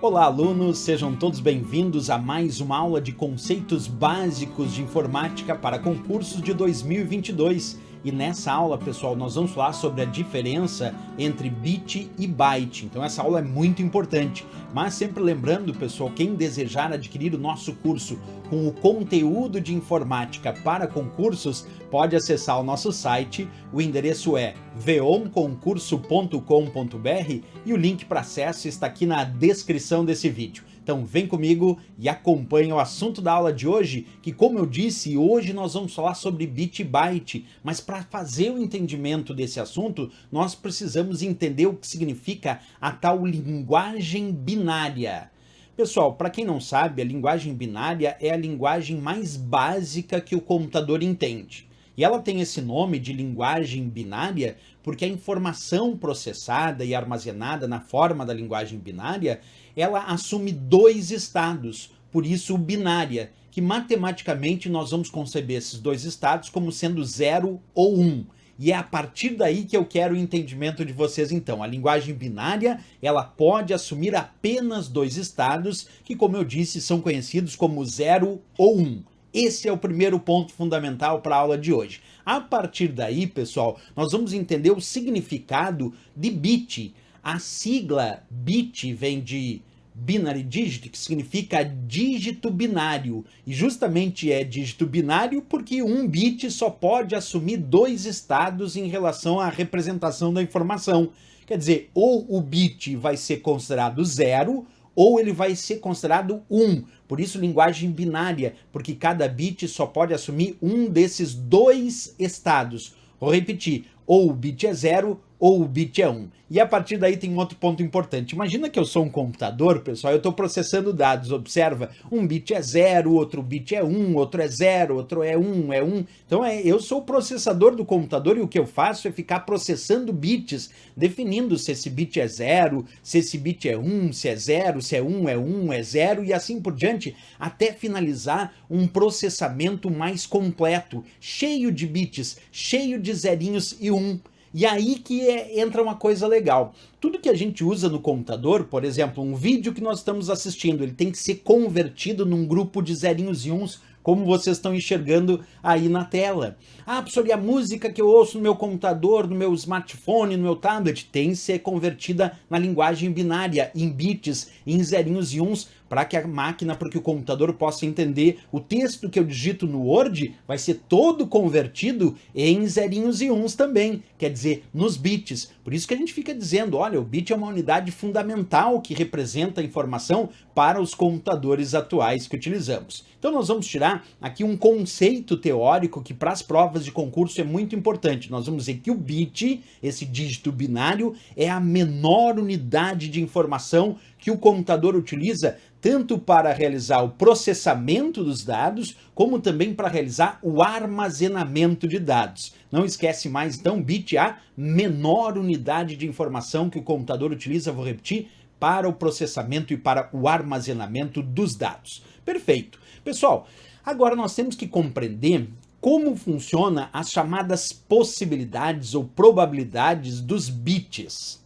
Olá, alunos! Sejam todos bem-vindos a mais uma aula de conceitos básicos de informática para concursos de 2022. E nessa aula, pessoal, nós vamos falar sobre a diferença entre bit e byte. Então essa aula é muito importante. Mas sempre lembrando, pessoal, quem desejar adquirir o nosso curso com o conteúdo de informática para concursos, pode acessar o nosso site. O endereço é veonconcurso.com.br e o link para acesso está aqui na descrição desse vídeo. Então vem comigo e acompanhe o assunto da aula de hoje, que como eu disse, hoje nós vamos falar sobre bit e byte, mas para fazer o entendimento desse assunto, nós precisamos entender o que significa a tal linguagem binária. Pessoal, para quem não sabe, a linguagem binária é a linguagem mais básica que o computador entende. E ela tem esse nome de linguagem binária porque a informação processada e armazenada na forma da linguagem binária, ela assume dois estados, por isso binária, que matematicamente nós vamos conceber esses dois estados como sendo 0 ou 1. E é a partir daí que eu quero o entendimento de vocês então. A linguagem binária, ela pode assumir apenas dois estados, que como eu disse, são conhecidos como 0 ou 1. Esse é o primeiro ponto fundamental para a aula de hoje. A partir daí, pessoal, nós vamos entender o significado de bit. A sigla bit vem de binary digit, que significa dígito binário. E justamente é dígito binário porque um bit só pode assumir dois estados em relação à representação da informação. Quer dizer, ou o bit vai ser considerado 0, ou ele vai ser considerado 1. Por isso, linguagem binária, porque cada bit só pode assumir um desses dois estados. Vou repetir, ou o bit é 0, ou o bit é 1. E a partir daí tem um outro ponto importante. Imagina que eu sou um computador, pessoal, eu estou processando dados. Observa, um bit é 0, outro bit é 1, outro é 0, outro é 1, é 1. Então eu sou o processador do computador e o que eu faço é ficar processando bits, definindo se esse bit é 0, se esse bit é 1, se é 0, se é 1, é 1, é 0 e assim por diante, até finalizar um processamento mais completo, cheio de bits, cheio de zerinhos e 1. E aí que entra uma coisa legal. Tudo que a gente usa no computador, por exemplo, um vídeo que nós estamos assistindo, ele tem que ser convertido num grupo de zerinhos e uns, como vocês estão enxergando aí na tela. Ah, professor, e a música que eu ouço no meu computador, no meu smartphone, no meu tablet, tem que ser convertida na linguagem binária, em bits, em zerinhos e uns, para que a máquina, para que o computador possa entender o texto que eu digito no Word, vai ser todo convertido em zerinhos e uns também, quer dizer, nos bits. Por isso que a gente fica dizendo, olha, o bit é uma unidade fundamental que representa a informação para os computadores atuais que utilizamos. Então nós vamos tirar aqui um conceito teórico que para as provas de concurso é muito importante. Nós vamos dizer que o bit, esse dígito binário, é a menor unidade de informação que o computador utiliza tanto para realizar o processamento dos dados, como também para realizar o armazenamento de dados. Não esquece mais, então, bit é a menor unidade de informação que o computador utiliza, vou repetir, para o processamento e para o armazenamento dos dados. Perfeito. Pessoal, agora nós temos que compreender como funciona as chamadas possibilidades ou probabilidades dos bits.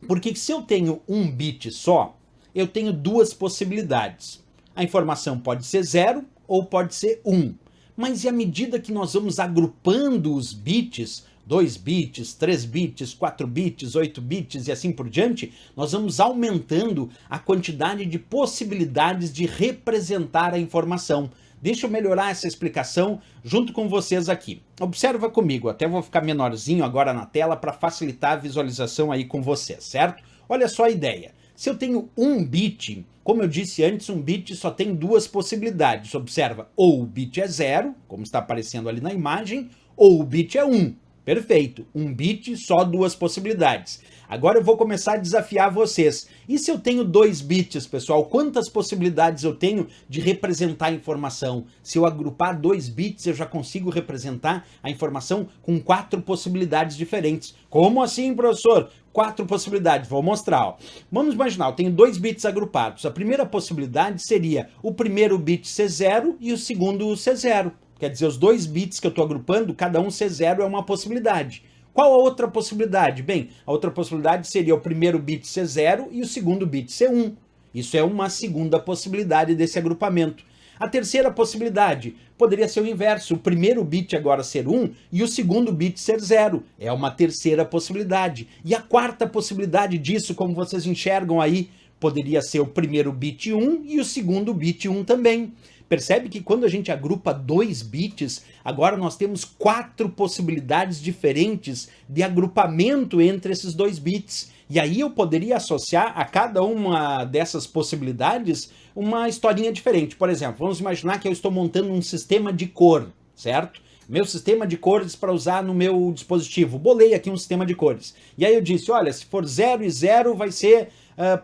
Porque se eu tenho um bit só, eu tenho duas possibilidades. A informação pode ser 0 ou pode ser 1. Mas e à medida que nós vamos agrupando os bits, 2 bits, 3 bits, 4 bits, 8 bits e assim por diante, nós vamos aumentando a quantidade de possibilidades de representar a informação. Deixa eu melhorar essa explicação junto com vocês aqui. Observa comigo, até vou ficar menorzinho agora na tela para facilitar a visualização aí com vocês, certo? Olha só a ideia. Se eu tenho um bit, como eu disse antes, um bit só tem duas possibilidades. Observa, ou o bit é 0, como está aparecendo ali na imagem, ou o bit é 1. Perfeito, um bit, só duas possibilidades. Agora eu vou começar a desafiar vocês. E se eu tenho 2 bits, pessoal, quantas possibilidades eu tenho de representar a informação? Se eu agrupar 2 bits, eu já consigo representar a informação com 4 possibilidades diferentes. Como assim, professor? 4 possibilidades, vou mostrar. Ó. Vamos imaginar, eu tenho 2 bits agrupados. A primeira possibilidade seria o primeiro bit ser 0 e o segundo ser 0. Quer dizer, os 2 bits que eu estou agrupando, cada um ser 0 é uma possibilidade. Qual a outra possibilidade? Bem, a outra possibilidade seria o primeiro bit ser 0 e o segundo bit ser 1. Isso é uma segunda possibilidade desse agrupamento. A terceira possibilidade poderia ser o inverso, o primeiro bit agora ser 1 e o segundo bit ser 0. É uma terceira possibilidade. E a quarta possibilidade disso, como vocês enxergam aí, poderia ser o primeiro bit 1 e o segundo bit 1 também. Percebe que quando a gente agrupa 2 bits, agora nós temos 4 possibilidades diferentes de agrupamento entre esses 2 bits. E aí eu poderia associar a cada uma dessas possibilidades uma historinha diferente. Por exemplo, vamos imaginar que eu estou montando um sistema de cor, certo? Meu sistema de cores para usar no meu dispositivo. Bolei aqui um sistema de cores. E aí eu disse, olha, se for 0 e 0 vai ser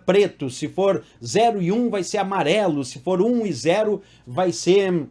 preto, se for 0 e 1 vai ser amarelo, se for 1 e 0 vai ser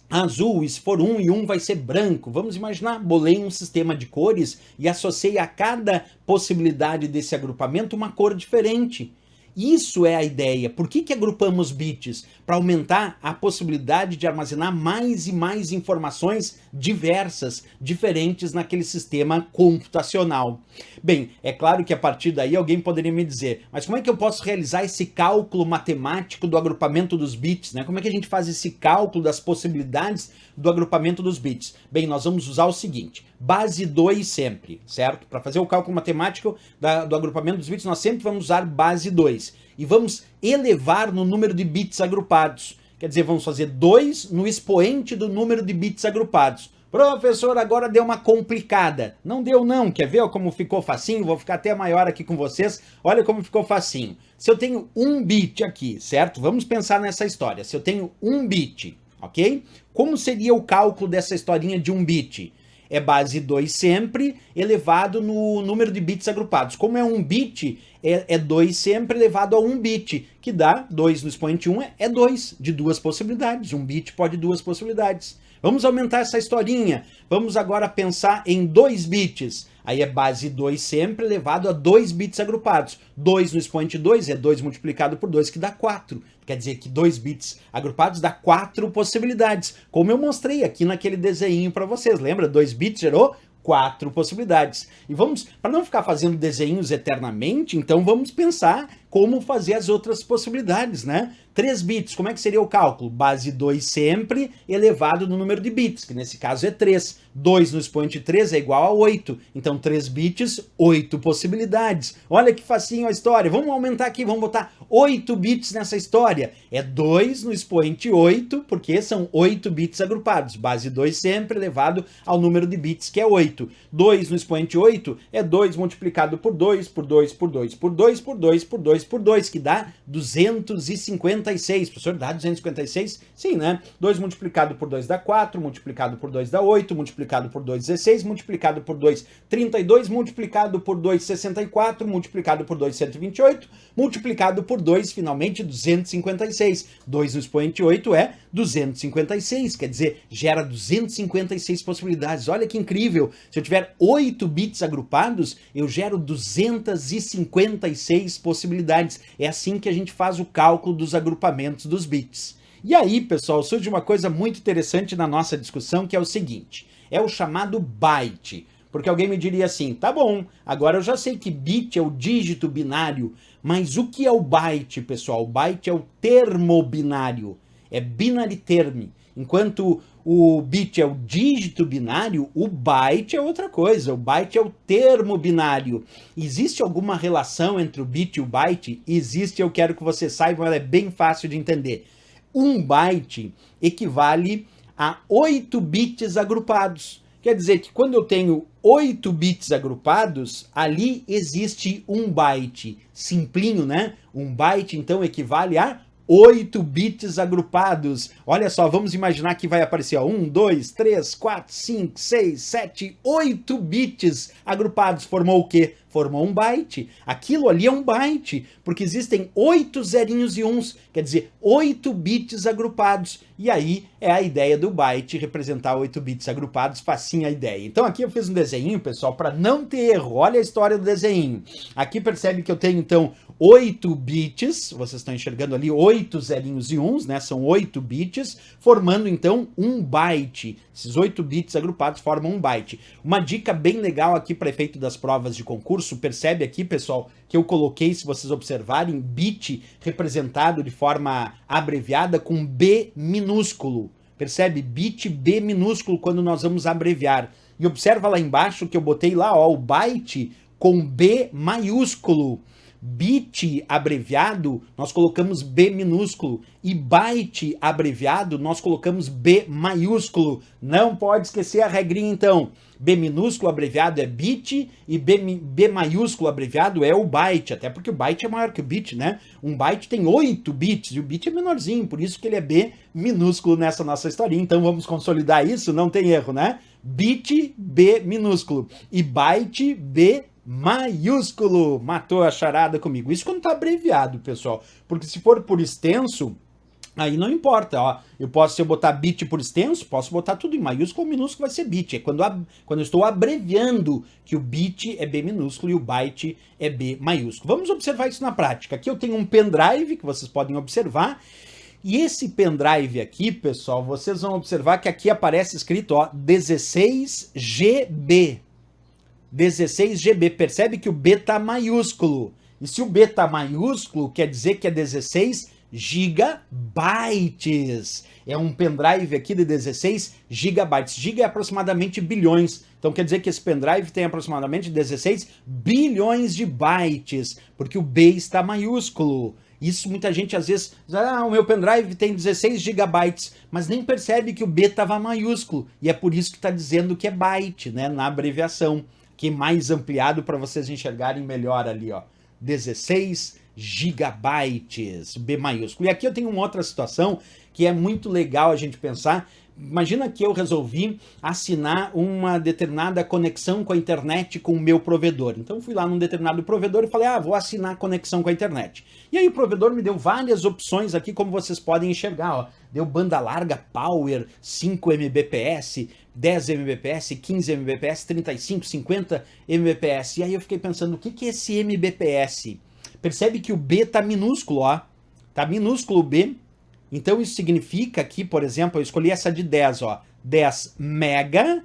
azul, e se for 1 e 1 vai ser branco. Vamos imaginar, bolei um sistema de cores e associei a cada possibilidade desse agrupamento uma cor diferente. Isso é a ideia. Por que agrupamos bits? Para aumentar a possibilidade de armazenar mais e mais informações diversas, diferentes naquele sistema computacional. Bem, é claro que a partir daí alguém poderia me dizer, mas como é que eu posso realizar esse cálculo matemático do agrupamento dos bits, né? Como é que a gente faz esse cálculo das possibilidades do agrupamento dos bits? Bem, nós vamos usar o seguinte, base 2 sempre, certo? Para fazer o cálculo matemático do agrupamento dos bits, nós sempre vamos usar base 2. E vamos elevar no número de bits agrupados. Quer dizer, vamos fazer 2 no expoente do número de bits agrupados. Professor, agora deu uma complicada. Não deu não, quer ver como ficou facinho? Vou ficar até maior aqui com vocês. Olha como ficou facinho. Se eu tenho 1 bit aqui, certo? Vamos pensar nessa história. Se eu tenho 1 bit, ok? Como seria o cálculo dessa historinha de 1 bit? É base 2 sempre, elevado no número de bits agrupados. Como é 1 bit, é 2 sempre elevado a 1 bit, que dá 2 no expoente 1 é 2, de 2 possibilidades. 1 bit pode 2 possibilidades. Vamos aumentar essa historinha. Vamos agora pensar em 2 bits. Aí é base 2 sempre elevado a 2 bits agrupados. 2 no expoente 2 é 2 multiplicado por 2, que dá 4. Quer dizer que 2 bits agrupados dá 4 possibilidades. Como eu mostrei aqui naquele desenho para vocês. Lembra? 2 bits gerou 4 possibilidades. E vamos, para não ficar fazendo desenhos eternamente, então vamos pensar como fazer as outras possibilidades, né? 3 bits, como é que seria o cálculo? Base 2 sempre elevado no número de bits, que nesse caso é 3. 2 no expoente 3 é igual a 8. Então 3 bits, 8 possibilidades. Olha que facinho a história. Vamos aumentar aqui, vamos botar 8 bits nessa história. É 2 no expoente 8, porque são 8 bits agrupados. Base 2 sempre elevado ao número de bits, que é 8. 2 no expoente 8 é 2 multiplicado por 2, por 2, por 2, por 2, por 2, por 2, por 2, que dá 256. Professor, dá 256? Sim, né? 2 multiplicado por 2 dá 4, multiplicado por 2 dá 8, multiplicado por 2, 16, multiplicado por 2, 32, multiplicado por 2, 64, multiplicado por 2, 128, multiplicado por 2, finalmente 256. 2 no expoente 8 é 256, quer dizer, gera 256 possibilidades. Olha que incrível! Se eu tiver 8 bits agrupados, eu gero 256 possibilidades. É assim que a gente faz o cálculo dos agrupamentos dos bits. E aí, pessoal, surge uma coisa muito interessante na nossa discussão, que é o seguinte, é o chamado byte. Porque alguém me diria assim, tá bom, agora eu já sei que bit é o dígito binário, mas o que é o byte, pessoal? O byte é o termo binário, é binary term. Enquanto o bit é o dígito binário, o byte é outra coisa, o byte é o termo binário. Existe alguma relação entre o bit e o byte? Existe, eu quero que vocês saibam, ela é bem fácil de entender. 1 byte equivale a 8 bits agrupados. Quer dizer que quando eu tenho 8 bits agrupados, ali existe 1 byte. Simplinho, né? 1 byte, então, equivale a 8 bits agrupados. Olha só, vamos imaginar que vai aparecer 1, 2, 3, 4, 5, 6, 7, 8 bits agrupados. Formou o quê? Formou 1 byte. Aquilo ali é 1 byte, porque existem 8 zerinhos e uns, quer dizer, 8 bits agrupados. E aí é a ideia do byte, representar 8 bits agrupados, facinha a ideia. Então aqui eu fiz um desenho, pessoal, para não ter erro. Olha a história do desenho. Aqui percebe que eu tenho, então, 8 bits, vocês estão enxergando ali 8 zerinhos e uns, né? São 8 bits, formando então 1 byte. Esses 8 bits agrupados formam 1 byte. Uma dica bem legal aqui para efeito das provas de concurso, grosso. Percebe aqui, pessoal, que eu coloquei, se vocês observarem, bit representado de forma abreviada com B minúsculo. Percebe? Bit B minúsculo quando nós vamos abreviar. E observa lá embaixo que eu botei lá, ó, o byte com B maiúsculo. Bit abreviado, nós colocamos B minúsculo. E byte abreviado, nós colocamos B maiúsculo. Não pode esquecer a regrinha, então. B minúsculo abreviado é bit e B maiúsculo abreviado é o byte. Até porque o byte é maior que o bit, né? Um byte tem 8 bits e o bit é menorzinho, por isso que ele é B minúsculo nessa nossa historinha. Então vamos consolidar isso, não tem erro, né? Bit B minúsculo e byte B maiúsculo. Matou a charada comigo. Isso quando tá abreviado, pessoal. Porque se for por extenso, aí não importa, ó. Se eu botar bit por extenso, posso botar tudo em maiúsculo ou minúsculo, vai ser bit. É quando eu estou abreviando que o bit é B minúsculo e o byte é B maiúsculo. Vamos observar isso na prática. Aqui eu tenho um pendrive que vocês podem observar. E esse pendrive aqui, pessoal, vocês vão observar que aqui aparece escrito, ó, 16GB. 16GB. Percebe que o B tá maiúsculo. E se o B tá maiúsculo, quer dizer que é 16 gigabytes. É um pendrive aqui de 16 gigabytes. Giga é aproximadamente bilhões. Então quer dizer que esse pendrive tem aproximadamente 16 bilhões de bytes, porque o B está maiúsculo. Isso muita gente às vezes diz, o meu pendrive tem 16 gigabytes, mas nem percebe que o B estava maiúsculo. E é por isso que está dizendo que é byte, né, na abreviação. Que é mais ampliado para vocês enxergarem melhor ali, ó. 16 gigabytes, B maiúsculo. E aqui eu tenho uma outra situação que é muito legal a gente pensar. Imagina que eu resolvi assinar uma determinada conexão com a internet com o meu provedor. Então fui lá num determinado provedor e falei, vou assinar a conexão com a internet. E aí o provedor me deu várias opções aqui, como vocês podem enxergar, ó. Deu banda larga Power, 5 Mbps, 10 Mbps, 15 Mbps, 35, 50 Mbps. E aí eu fiquei pensando, o que é esse Mbps? Percebe que o B tá minúsculo, ó. Tá minúsculo o B. Então isso significa que, por exemplo, eu escolhi essa de 10, ó. 10 megabits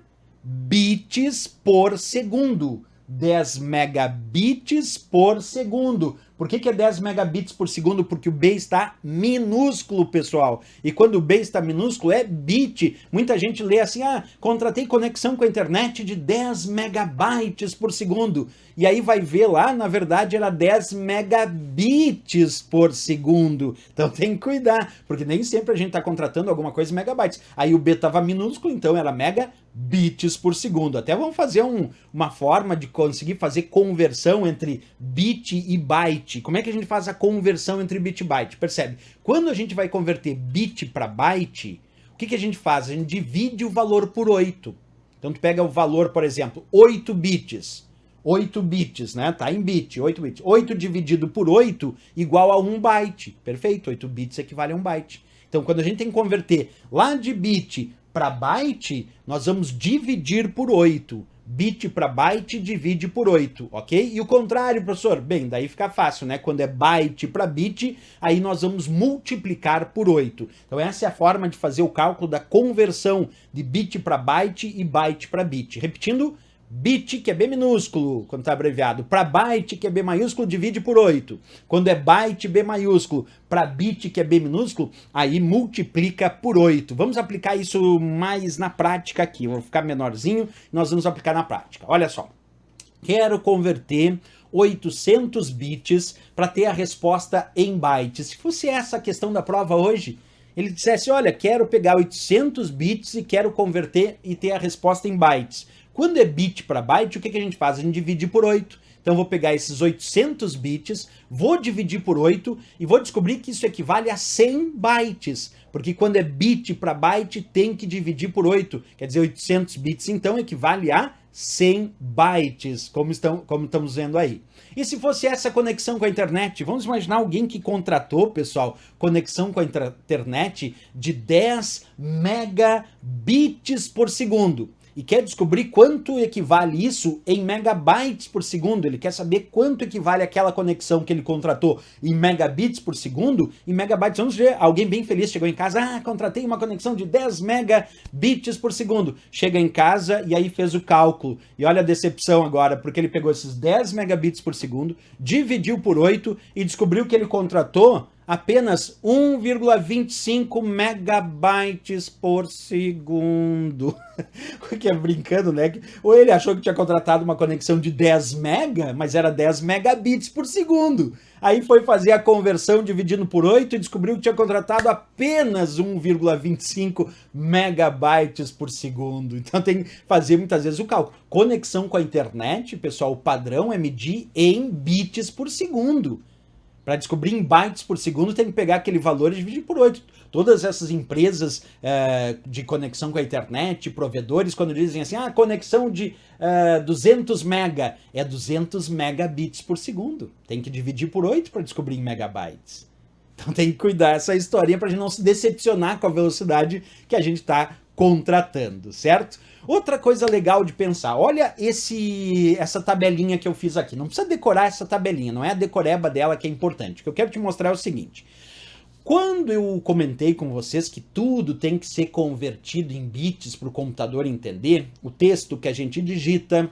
por segundo. 10 megabits por segundo. Por que é 10 megabits por segundo? Porque o B está minúsculo, pessoal. E quando o B está minúsculo, é bit. Muita gente lê assim, contratei conexão com a internet de 10 megabytes por segundo. E aí vai ver lá, na verdade, era 10 megabits por segundo. Então tem que cuidar, porque nem sempre a gente está contratando alguma coisa em megabytes. Aí o B estava minúsculo, então era megabits por segundo. Até vamos fazer uma forma de conseguir fazer conversão entre bit e byte. Como é que a gente faz a conversão entre bit e byte? Percebe? Quando a gente vai converter bit para byte, o que a gente faz? A gente divide o valor por 8. Então tu pega o valor, por exemplo, 8 bits. 8 bits, né? Tá em bit, 8 bits. 8 dividido por 8 igual a 1 byte. Perfeito, 8 bits equivale a 1 byte. Então quando a gente tem que converter lá de bit para byte, nós vamos dividir por 8. Bit para byte divide por 8, ok? E o contrário, professor? Bem, daí fica fácil, né? Quando é byte para bit, aí nós vamos multiplicar por 8. Então essa é a forma de fazer o cálculo da conversão de bit para byte e byte para bit. Repetindo, bit, que é B minúsculo, quando está abreviado, para byte, que é B maiúsculo, divide por 8. Quando é byte, B maiúsculo, para bit, que é B minúsculo, aí multiplica por 8. Vamos aplicar isso mais na prática aqui. Eu vou ficar menorzinho e nós vamos aplicar na prática. Olha só. Quero converter 800 bits para ter a resposta em bytes. Se fosse essa a questão da prova hoje, ele dissesse, olha, quero pegar 800 bits e quero converter e ter a resposta em bytes. Quando é bit para byte, o que a gente faz? A gente divide por 8. Então eu vou pegar esses 800 bits, vou dividir por 8 e vou descobrir que isso equivale a 100 bytes. Porque quando é bit para byte, tem que dividir por 8. Quer dizer, 800 bits então equivale a 100 bytes, como estamos vendo aí. E se fosse essa conexão com a internet? Vamos imaginar alguém que contratou, pessoal, conexão com a internet de 10 megabits por segundo. e quer descobrir quanto equivale isso em megabytes por segundo. Ele quer saber quanto equivale aquela conexão que ele contratou em megabits por segundo. Em megabytes, vamos ver, alguém bem feliz chegou em casa, contratei uma conexão de 10 megabits por segundo. Chega em casa e aí fez o cálculo. E olha a decepção agora, porque ele pegou esses 10 megabits por segundo, dividiu por 8 e descobriu que ele contratou apenas 1,25 megabytes por segundo. Que é brincando, né? Ou ele achou que tinha contratado uma conexão de 10 mega, mas era 10 megabits por segundo. Aí foi fazer a conversão dividindo por 8 e descobriu que tinha contratado apenas 1,25 megabytes por segundo. Então tem que fazer muitas vezes o cálculo. Conexão com a internet, pessoal, o padrão é medir em bits por segundo. Para descobrir em bytes por segundo, tem que pegar aquele valor e dividir por 8. Todas essas empresas de conexão com a internet, provedores, quando dizem assim, conexão de 200 mega, é 200 megabits por segundo. Tem que dividir por 8 para descobrir em megabytes. Então tem que cuidar essa historinha para a gente não se decepcionar com a velocidade que a gente está contratando, certo? Outra coisa legal de pensar, olha essa tabelinha que eu fiz aqui. Não precisa decorar essa tabelinha, não é a decoreba dela que é importante. O que eu quero te mostrar é o seguinte. Quando eu comentei com vocês que tudo tem que ser convertido em bits para o computador entender, o texto que a gente digita,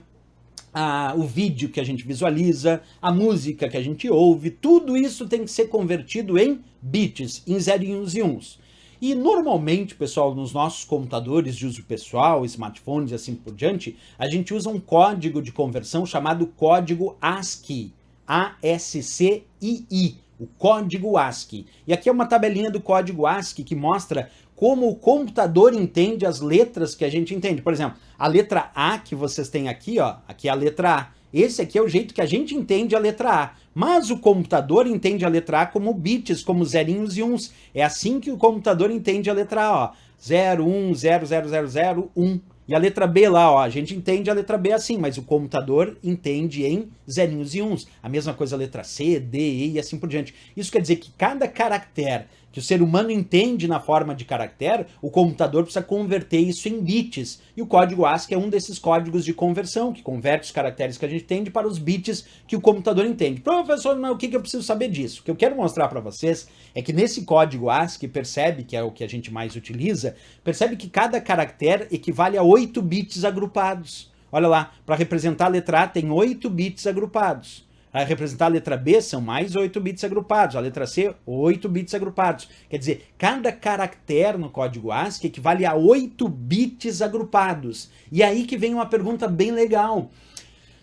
o vídeo que a gente visualiza, a música que a gente ouve, tudo isso tem que ser convertido em bits, em zerinhos e uns. E normalmente, pessoal, nos nossos computadores de uso pessoal, smartphones e assim por diante, a gente usa um código de conversão chamado código ASCII, A-S-C-I-I, o código ASCII. E aqui é uma tabelinha do código ASCII que mostra como o computador entende as letras que a gente entende. Por exemplo, a letra A que vocês têm aqui, ó, aqui é a letra A. Esse aqui é o jeito que a gente entende a letra A. Mas o computador entende a letra A como bits, como zerinhos e uns. É assim que o computador entende a letra A, ó. 0, 1, 0, 0, 0, 0, 1. E a letra B lá, ó, a gente entende a letra B assim, mas o computador entende em zerinhos e uns. A mesma coisa a letra C, D, E e assim por diante. Isso quer dizer que cada caractere que o ser humano entende na forma de caractere, o computador precisa converter isso em bits. E o código ASCII é um desses códigos de conversão, que converte os caracteres que a gente entende para os bits que o computador entende. Professor, mas o que eu preciso saber disso? O que eu quero mostrar para vocês é que nesse código ASCII, percebe, que é o que a gente mais utiliza, percebe que cada caractere equivale a 8 bits agrupados. Olha lá, para representar a letra A tem 8 bits agrupados. Para representar a letra B, são mais 8 bits agrupados. A letra C, 8 bits agrupados. Quer dizer, cada caractere no código ASCII equivale a 8 bits agrupados. E aí que vem uma pergunta bem legal.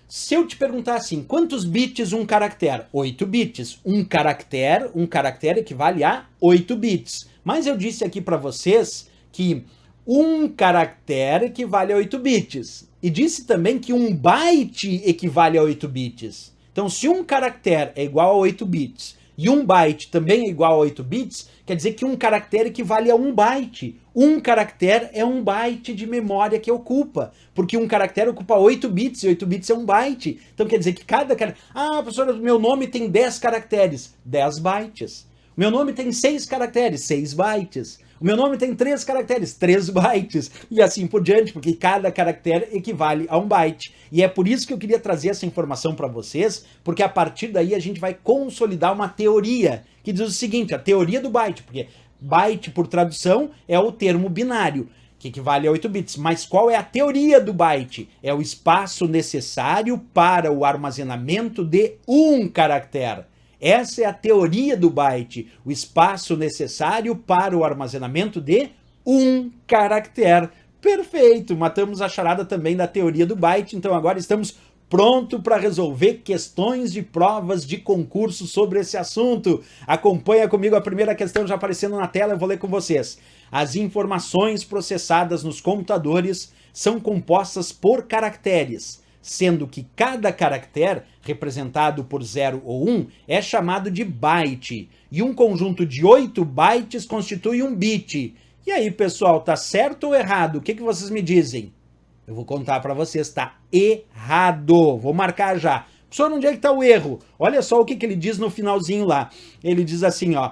Se eu te perguntar assim, quantos bits um caractere? 8 bits. Um caractere equivale a 8 bits. Mas eu disse aqui para vocês que um caractere equivale a 8 bits. E disse também que um byte equivale a 8 bits. Então, se um caractere é igual a 8 bits e um byte também é igual a 8 bits, quer dizer que um caractere equivale a 1 byte. Um caractere é 1 byte de memória que ocupa, porque um caractere ocupa 8 bits e 8 bits é 1 byte. Então quer dizer que cada caractere... professora, meu nome tem 10 caracteres, 10 bytes. Meu nome tem 6 caracteres, 6 bytes. O meu nome tem 3 caracteres, 3 bytes, e assim por diante, porque cada caractere equivale a 1 byte. E é por isso que eu queria trazer essa informação para vocês, porque a partir daí a gente vai consolidar uma teoria, que diz o seguinte, a teoria do byte, porque byte, por tradução, é o termo binário, que equivale a 8 bits. Mas qual é a teoria do byte? É o espaço necessário para o armazenamento de um caractere. Essa é a teoria do byte, o espaço necessário para o armazenamento de um caractere. Perfeito, matamos a charada também da teoria do byte, então agora estamos prontos para resolver questões de provas de concurso sobre esse assunto. Acompanha comigo a primeira questão já aparecendo na tela, eu vou ler com vocês. As informações processadas nos computadores são compostas por caracteres, sendo que cada caractere, representado por 0 ou 1, é chamado de byte, e um conjunto de 8 bytes constitui um bit. E aí, pessoal, tá certo ou errado? O que vocês me dizem? Eu vou contar para vocês, tá errado. Vou marcar já. Professor, onde é que tá o erro? Olha só o que ele diz no finalzinho lá. Ele diz assim, ó...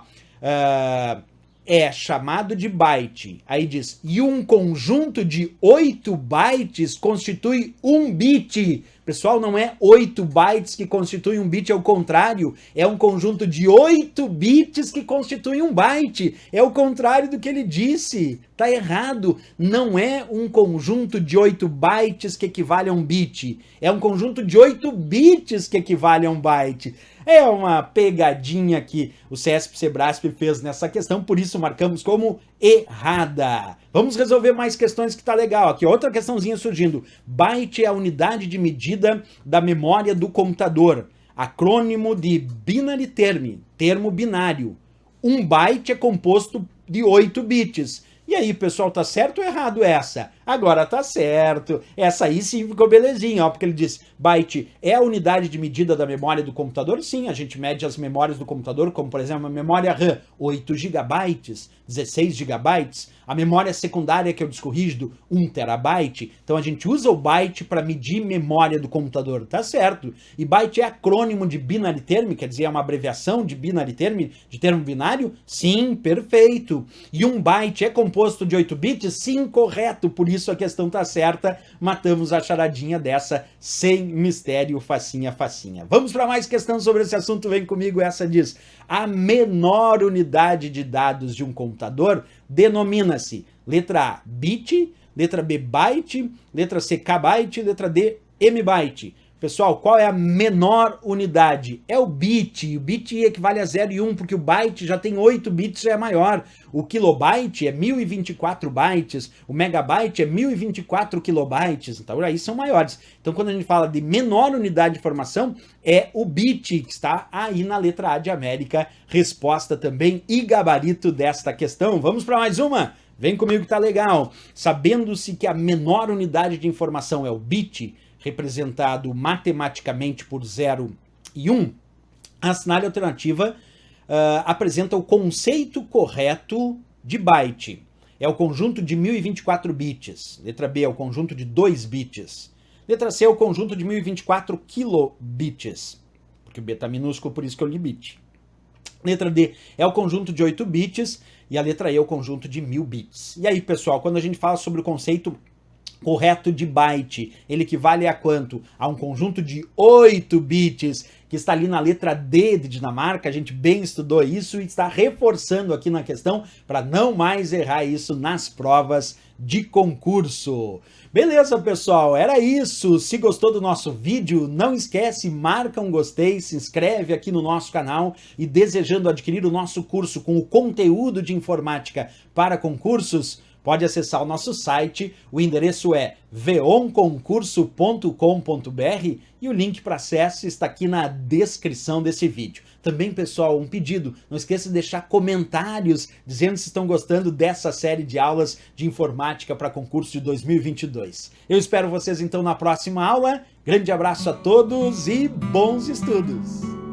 é chamado de byte. Aí diz, e um conjunto de 8 bytes constitui um bit. Pessoal, não é 8 bytes que constituem um bit, é o contrário. É um conjunto de 8 bits que constituem um byte. É o contrário do que ele disse. Tá errado. Não é um conjunto de 8 bytes que equivale a um bit. É um conjunto de 8 bits que equivale a um byte. É uma pegadinha que o CESP-Sebrasp fez nessa questão, por isso marcamos como errada. Vamos resolver mais questões que tá legal aqui. Outra questãozinha surgindo. Byte é a unidade de medida da memória do computador. Acrônimo de binary term, termo binário. Um byte é composto de 8 bits. E aí, pessoal, tá certo ou errado essa? Agora tá certo. Essa aí sim ficou belezinha, ó, porque ele diz, byte é a unidade de medida da memória do computador? Sim, a gente mede as memórias do computador, como por exemplo a memória RAM, 8 GB, 16 GB, a memória secundária, que é o disco rígido, 1 TB. Então a gente usa o byte para medir memória do computador, tá certo. E byte é acrônimo de binary term, quer dizer, é uma abreviação de binary term, de termo binário? Sim, perfeito. E um byte é composto de 8 bits? Sim, correto. Por isso a questão tá certa. Matamos a charadinha dessa sem mistério, facinha, facinha. Vamos para mais questão sobre esse assunto, vem comigo. Essa diz, a menor unidade de dados de um computador denomina-se letra A, bit, letra B, byte, letra C, kbyte, letra D, mbyte. Pessoal, qual é a menor unidade? É o bit. O bit equivale a 0 e 1, porque o byte já tem 8 bits, já é maior. O kilobyte é 1024 bytes, o megabyte é 1024 kilobytes, então aí são maiores. Então quando a gente fala de menor unidade de informação, é o bit, que está aí na letra A de América. Resposta também e gabarito desta questão. Vamos para mais uma? Vem comigo que tá legal. Sabendo-se que a menor unidade de informação é o bit, representado matematicamente por 0 e 1, a assinale alternativa apresenta o conceito correto de byte. É o conjunto de 1024 bits. Letra B é o conjunto de 2 bits. Letra C é o conjunto de 1024 kilobits, porque o B está minúsculo, por isso que eu li bit. Letra D é o conjunto de 8 bits e a letra E é o conjunto de 1000 bits. E aí, pessoal, quando a gente fala sobre o conceito correto de byte, ele equivale a quanto? A um conjunto de 8 bits, que está ali na letra D de Dinamarca. A gente bem estudou isso e está reforçando aqui na questão para não mais errar isso nas provas de concurso. Beleza, pessoal, era isso. Se gostou do nosso vídeo, não esquece, marca um gostei, se inscreve aqui no nosso canal e desejando adquirir o nosso curso com o conteúdo de informática para concursos, pode acessar o nosso site, o endereço é veonconcurso.com.br e o link para acesso está aqui na descrição desse vídeo. Também, pessoal, um pedido, não esqueça de deixar comentários dizendo se estão gostando dessa série de aulas de informática para concurso de 2022. Eu espero vocês então na próxima aula. Grande abraço a todos e bons estudos!